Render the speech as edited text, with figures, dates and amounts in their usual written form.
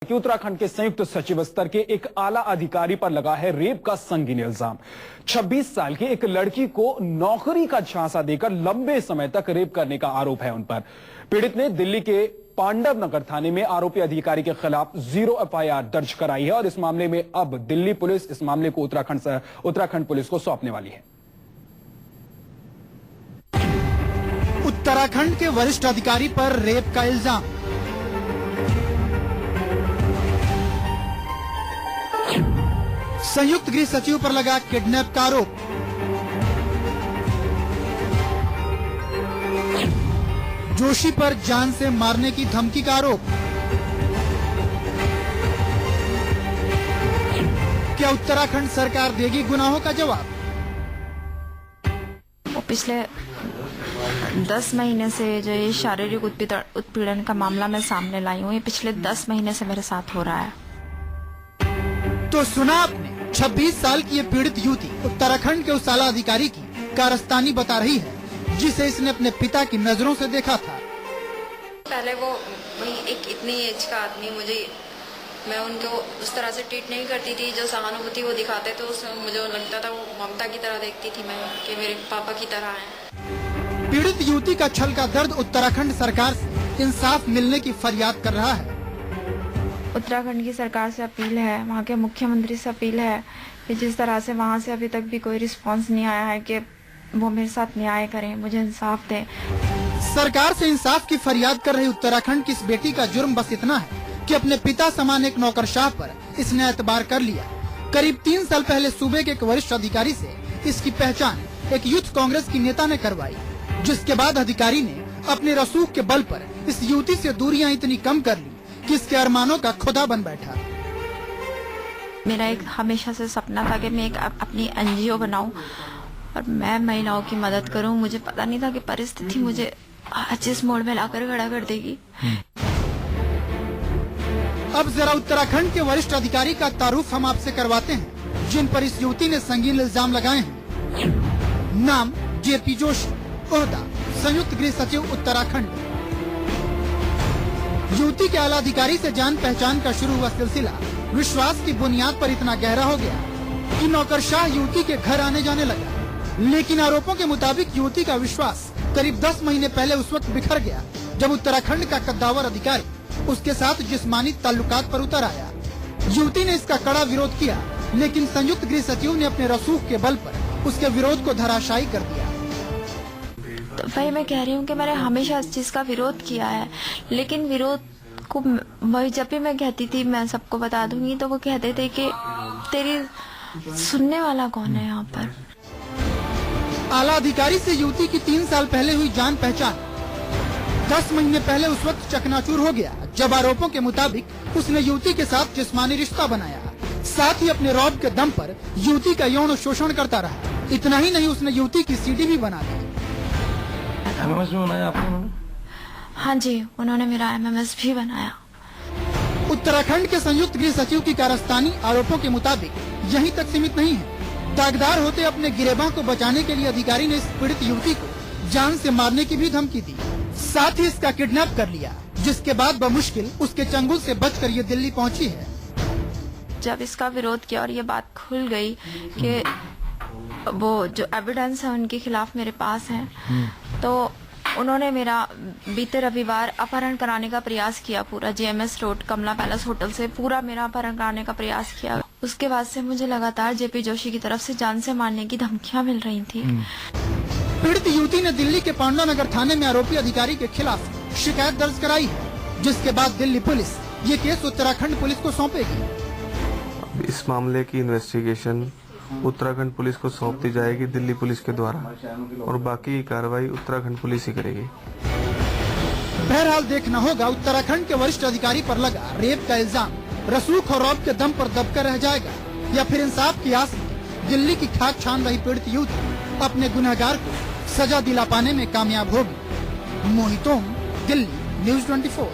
कि उत्तराखंड के संयुक्त सचिव स्तर के एक आला अधिकारी पर लगा है रेप का संगीन इल्जाम। 26 साल की एक लड़की को नौकरी का झांसा देकर लंबे समय तक रेप करने का आरोप है उन पर। पीड़ित ने दिल्ली के पांडव नगर थाने में आरोपी अधिकारी के खिलाफ 0 FIR दर्ज कराई है और इस मामले में अब दिल्ली पुलिस इस मामले को उत्तराखंड पुलिस को सौंपने वाली है। उत्तराखंड के वरिष्ठ अधिकारी पर रेप का इल्जाम। संयुक्त गृह सचिव पर लगा किडनैप का आरोप। जोशी पर जान से मारने की धमकी का आरोप। क्या उत्तराखंड सरकार देगी गुनाहों का जवाब? वो पिछले 10 महीने से जो ये शारीरिक उत्पीड़न का मामला मैं सामने लाई हूँ, ये पिछले 10 महीने से मेरे साथ हो रहा है। तो सुना आपने, 26 साल की ये पीड़ित युवती उत्तराखंड के उस आला अधिकारी की कारस्तानी बता रही है जिसे इसने अपने पिता की नजरों से देखा था। पहले वो वही एक इतनी एज का आदमी, मैं उनको उस तरह से ट्रीट नहीं करती थी, जो सहानुभूति वो दिखाते थे उसमें मुझे लगता था वो ममता की तरह देखती थी मैं, कि मेरे पापा की तरह हैं। पीड़ित युवती का छल का दर्द उत्तराखंड सरकार से इंसाफ मिलने की फरियाद कर रहा है। उत्तराखंड की सरकार से अपील है, वहाँ के मुख्यमंत्री से अपील है कि जिस तरह से वहाँ से अभी तक भी कोई रिस्पांस नहीं आया है कि वो मेरे साथ न्याय करें, मुझे इंसाफ दें। सरकार से इंसाफ की फरियाद कर रही उत्तराखंड की इस बेटी का जुर्म बस इतना है कि अपने पिता समान एक नौकरशाह पर इसने एतबार कर लिया। करीब 3 साल पहले सूबे के एक वरिष्ठ अधिकारी से इसकी पहचान एक यूथ कांग्रेस की नेता ने करवाई, जिसके बाद अधिकारी ने अपने रसूख के बल पर इस युवती से दूरियां इतनी कम कर ली कि इसके अरमानों का खुदा बन बैठा। मेरा एक हमेशा से सपना था कि मैं एक अपनी NGO बनाऊं और मैं महिलाओं की मदद करूं। मुझे पता नहीं था कि परिस्थिति मुझे जिस मोड़ में लाकर खड़ा कर देगी। अब जरा उत्तराखंड के वरिष्ठ अधिकारी का तारुफ हम आपसे करवाते हैं, जिन पर इस युवती ने संगीन इल्जाम लगाए हैं। नाम JP जोशी, ओहदा संयुक्त गृह सचिव उत्तराखंड। युवती के आला अधिकारी से जान पहचान का शुरू हुआ सिलसिला विश्वास की बुनियाद पर इतना गहरा हो गया कि नौकरशाह युवती के घर आने जाने लगा। लेकिन आरोपों के मुताबिक युवती का विश्वास करीब 10 महीने पहले उस वक्त बिखर गया जब उत्तराखंड का कद्दावर अधिकारी उसके साथ जिस्मानी ताल्लुकात पर उतर आया। युवती ने इसका कड़ा विरोध किया, लेकिन संयुक्त गृह सचिव ने अपने रसूख के बल पर उसके विरोध को धराशायी कर दिया। तो भाई मैं कह रही हूँ कि मैंने हमेशा इस चीज का विरोध किया है, लेकिन विरोध को वही जब भी मैं कहती थी मैं सबको बता दूंगी तो वो कहते थे कि तेरी सुनने वाला कौन है यहाँ पर। आला अधिकारी से युवती की 3 साल पहले हुई जान पहचान 10 महीने पहले उस वक्त चकनाचूर हो गया जब आरोपों के मुताबिक उसने युवती के साथ जिस्मानी रिश्ता बनाया, साथ ही अपने रौब के दम पर युवती का यौन शोषण करता रहा। इतना ही नहीं, उसने युवती की CD भी बना दी। MMS भी बनाया आपने? हाँ जी, उन्होंने मेरा MMS भी बनाया। उत्तराखंड के संयुक्त गृह सचिव की कारस्तानी आरोपों के मुताबिक यहीं तक सीमित नहीं है। दागदार होते अपने गिरेबां को बचाने के लिए अधिकारी ने इस पीड़ित युवती को जान से मारने की भी धमकी दी, साथ ही इसका किडनैप कर लिया, जिसके बाद बमुश्किल उसके चंगुल से बचकर ये दिल्ली पहुंची है। जब इसका विरोध किया और ये बात खुल गई कि वो जो एविडेंस है उनके खिलाफ मेरे पास है, तो उन्होंने मेरा बीते रविवार अपहरण कराने का प्रयास किया। पूरा JMS रोड कमला पैलेस होटल से पूरा मेरा अपहरण कराने का प्रयास किया। उसके बाद से मुझे लगातार JP जोशी की तरफ से जान से मारने की धमकियां मिल रही थी। पीड़ित युवती ने दिल्ली के पांडव नगर थाने में आरोपी अधिकारी के खिलाफ शिकायत दर्ज कराई है, जिसके बाद दिल्ली पुलिस ये केस उत्तराखंड पुलिस को सौंपेगी। इस मामले की इन्वेस्टिगेशन उत्तराखंड पुलिस को सौंप दी जाएगी दिल्ली पुलिस के द्वारा, और बाकी कार्रवाई उत्तराखंड पुलिस ही करेगी। बहरहाल देखना होगा उत्तराखंड के वरिष्ठ अधिकारी पर लगा रेप का इल्जाम रसूख और रौब के दम पर दबकर रह जाएगा, या फिर इंसाफ की आस में दिल्ली की खाक छान रही पीड़ित युवती अपने गुनहगार को सजा दिला पाने में कामयाब होगी। मोहितों, दिल्ली, News 24।